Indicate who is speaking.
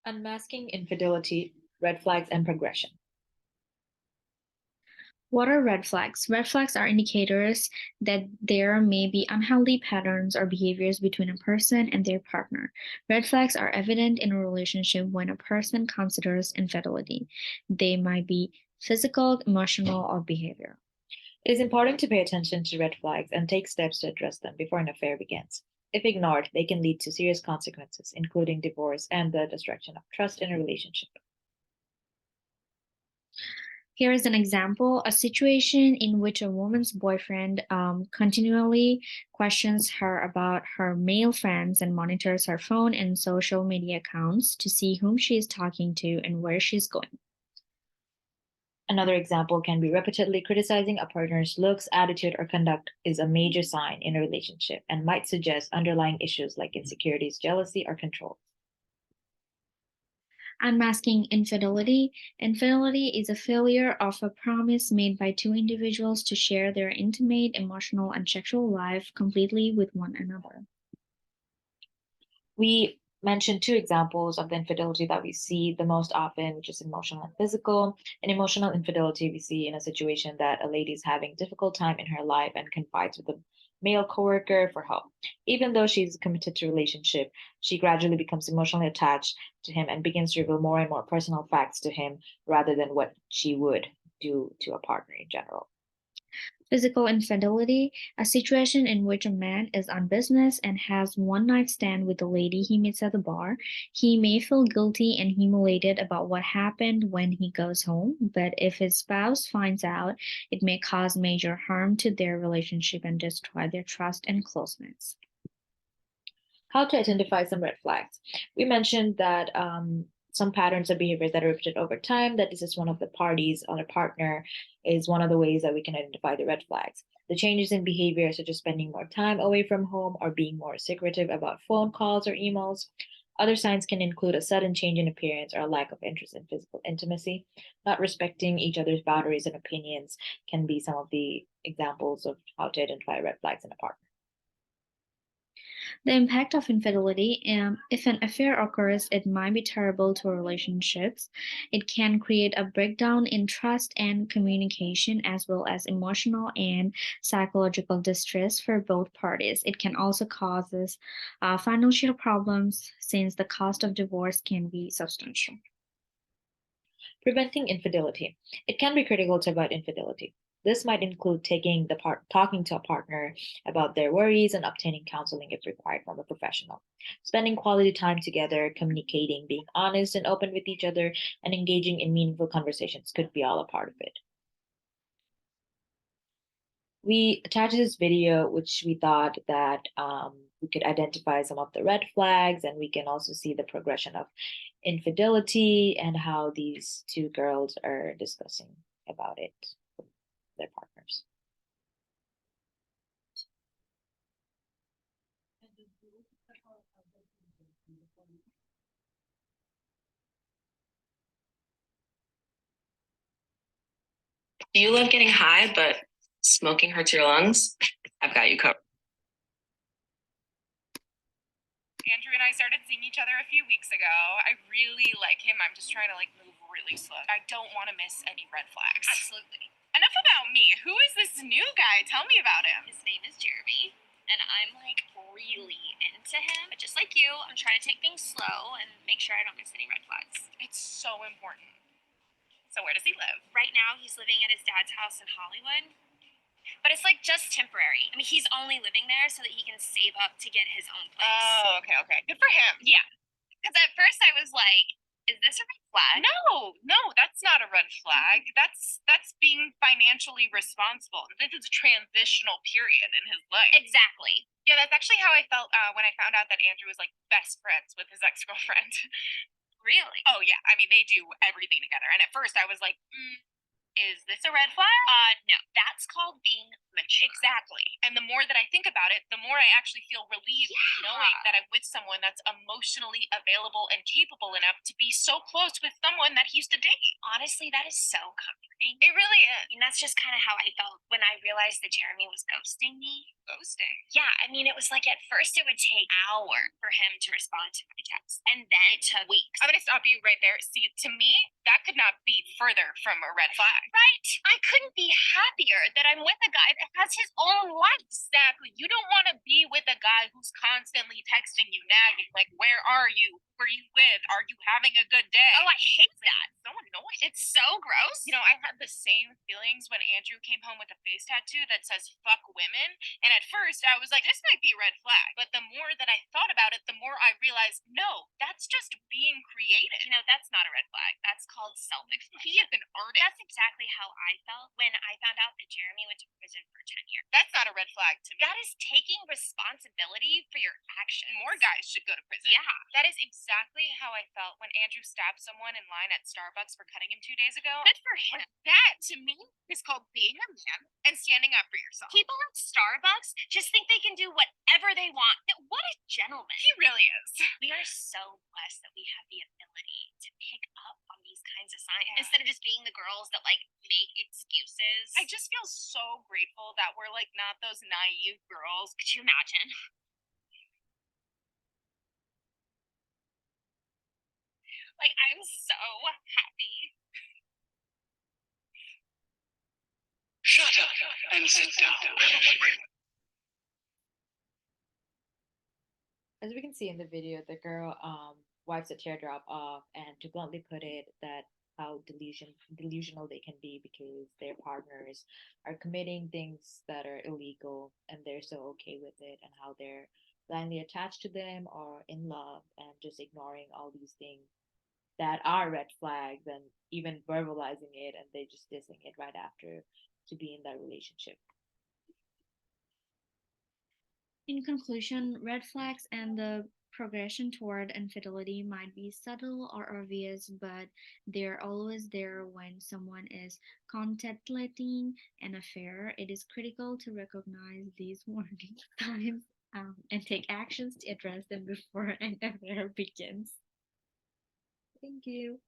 Speaker 1: Unmasking infidelity, red flags, and progression.
Speaker 2: What are red flags? Red flags are indicators that there may be unhealthy patterns or behaviors between a person and their partner. Red flags are evident in a relationship when a person considers infidelity. They might be physical, emotional, or behavioral.
Speaker 1: It is important to pay attention to red flags and take steps to address them before an affair begins. If ignored, they can lead to serious consequences, including divorce and the destruction of trust in a relationship.
Speaker 2: Here is an example, a situation in which a woman's boyfriend continually questions her about her male friends and monitors her phone and social media accounts to see whom she is talking to and where she's going.
Speaker 1: Another example can be repeatedly criticizing a partner's looks, attitude, or conduct is a major sign in a relationship and might suggest underlying issues like insecurities, jealousy, or control.
Speaker 2: Unmasking infidelity. Infidelity is a failure of a promise made by two individuals to share their intimate, emotional, and sexual life completely with one another.
Speaker 1: We mentioned two examples of the infidelity that we see the most often, which is emotional and physical. In emotional infidelity, we see in a situation that a lady is having a difficult time in her life and confides with a male coworker for help. Even though she's committed to a relationship, she gradually becomes emotionally attached to him and begins to reveal more and more personal facts to him rather than what she would do to a partner in general.
Speaker 2: Physical infidelity, a situation in which a man is on business and has one night stand with a lady he meets at the bar. He may feel guilty and humiliated about what happened when he goes home, but if his spouse finds out, it may cause major harm to their relationship and destroy their trust and closeness.
Speaker 1: How to identify some red flags. We mentioned that some patterns of behaviors that are repeated over time, that this is one of the parties or a partner is one of the ways that we can identify the red flags. The changes in behavior, such as spending more time away from home or being more secretive about phone calls or emails. Other signs can include a sudden change in appearance or a lack of interest in physical intimacy. Not respecting each other's boundaries and opinions can be some of the examples of how to identify red flags in a partner.
Speaker 2: The impact of infidelity, if an affair occurs, it might be terrible to relationships. It can create a breakdown in trust and communication, as well as emotional and psychological distress for both parties. It can also cause financial problems since the cost of divorce can be substantial.
Speaker 1: Preventing infidelity. It can be critical to avoid infidelity. This might include talking to a partner about their worries and obtaining counseling if required from a professional. Spending quality time together, communicating, being honest and open with each other, and engaging in meaningful conversations could be all a part of it. We attached this video, which we thought that we could identify some of the red flags, and we can also see the progression of infidelity and how these two girls are discussing about it with their partners.
Speaker 3: You love getting high, but smoking hurts your lungs? I've got you covered.
Speaker 4: Andrew and I started seeing each other a few weeks ago. I really like him. I'm just trying to move really slow. I don't want to miss any red flags. Absolutely. Enough about me. Who is this new guy? Tell me about him.
Speaker 5: His name is Jeremy, and I'm really into him. But just like you, I'm trying to take things slow and make sure I don't miss any red flags.
Speaker 4: It's so important. So where does he live?
Speaker 5: Right now, he's living at his dad's house in Hollywood, but it's just temporary. I mean, he's only living there so that he can save up to get his own place.
Speaker 4: Oh, okay. Good for him.
Speaker 5: Yeah. Because at first I was like, is this a red flag?
Speaker 4: No, that's not a red flag. That's being financially responsible. This is a transitional period in his life.
Speaker 5: Exactly.
Speaker 4: Yeah, that's actually how I felt when I found out that Andrew was best friends with his ex-girlfriend.
Speaker 5: Really?
Speaker 4: Oh yeah, I mean they do everything together. And at first I was like, is this a red flag?
Speaker 5: No, that's called being mature.
Speaker 4: Exactly. And the more that I think about it, the more I actually feel relieved knowing that I'm with someone that's emotionally available and capable enough to be so close with someone that he used to date.
Speaker 5: Honestly, that is so comforting.
Speaker 4: It really is.
Speaker 5: And that's just kind of how I felt when I realized that Jeremy was ghosting me.
Speaker 4: Ghosting.
Speaker 5: Yeah, I mean, it was like at first it would take hours for him to respond to my text, and then it took weeks.
Speaker 4: I'm gonna stop you right there. See, to me, that could not be further from a red flag.
Speaker 5: Right? I couldn't be happier that I'm with a guy that has his own life.
Speaker 4: Exactly. You don't want to be with a guy who's constantly texting you, nagging, like, where are you? Who are you with? Are you having a good day?
Speaker 5: Oh, I hate that.
Speaker 4: So annoying.
Speaker 5: It's so gross.
Speaker 4: You know, I had the same feelings when Andrew came home with a face tattoo that says fuck women. And at first I was like, this might be a red flag. But the more that I thought about it, the more I realized, no, that's just being creative.
Speaker 5: You know, that's not a red flag. That's called self-expression.
Speaker 4: He is an artist.
Speaker 5: That's exactly how I felt when I found out that Jeremy went to prison for 10 years.
Speaker 4: That's not a red flag to me.
Speaker 5: That is taking responsibility for your actions.
Speaker 4: More guys should go to prison.
Speaker 5: Yeah.
Speaker 4: That is exactly how I felt when Andrew stabbed someone in line at Starbucks for cutting him 2 days ago.
Speaker 5: Good for him.
Speaker 4: That, to me, is called being a man and standing up for yourself.
Speaker 5: People at Starbucks just think they can do whatever they want. What a gentleman.
Speaker 4: He really is.
Speaker 5: We are so blessed that we have the ability to pick up on these kinds of signs
Speaker 4: Yeah.
Speaker 5: instead of just being the girls that like make excuses.
Speaker 4: I just feel so grateful that we're like not those naive girls.
Speaker 5: Could you imagine? Like, I'm so happy.
Speaker 6: Shut up and sit down.
Speaker 1: As we can see in the video, the girl wipes a teardrop off, and to bluntly put it, that how delusional they can be because their partners are committing things that are illegal and they're so okay with it, and how they're blindly attached to them or in love and just ignoring all these things that are red flags and even verbalizing it, and they just dissing it right after to be in that relationship.
Speaker 2: In conclusion, red flags and the progression toward infidelity might be subtle or obvious, but they're always there when someone is contemplating an affair. It is critical to recognize these warning signs and take actions to address them before an affair begins. Thank you.